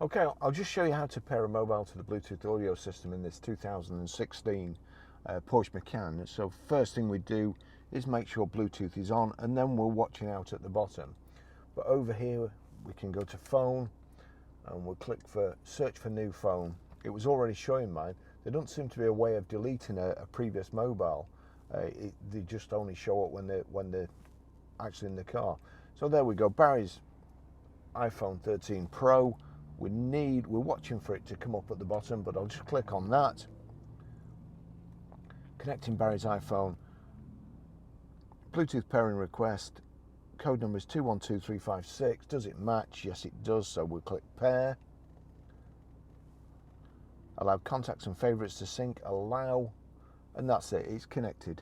Okay, I'll just show you how to pair a mobile to the Bluetooth audio system in this 2016 Porsche Macan. So first thing we do is make sure Bluetooth is on, and then we're watching out at the bottom. But over here we can go to phone and we'll click for search for new phone. It was already showing mine. There doesn't seem to be a way of deleting a previous mobile. They just only show up when they're actually in the car. So there we go, Barry's iPhone 13 Pro. We're watching for it to come up at the bottom, but I'll just click on that. Connecting Barry's iPhone. Bluetooth pairing request. Code number is 212356. Does it match? Yes, it does. So we'll click pair. Allow contacts and favorites to sync. Allow. And that's it. It's connected.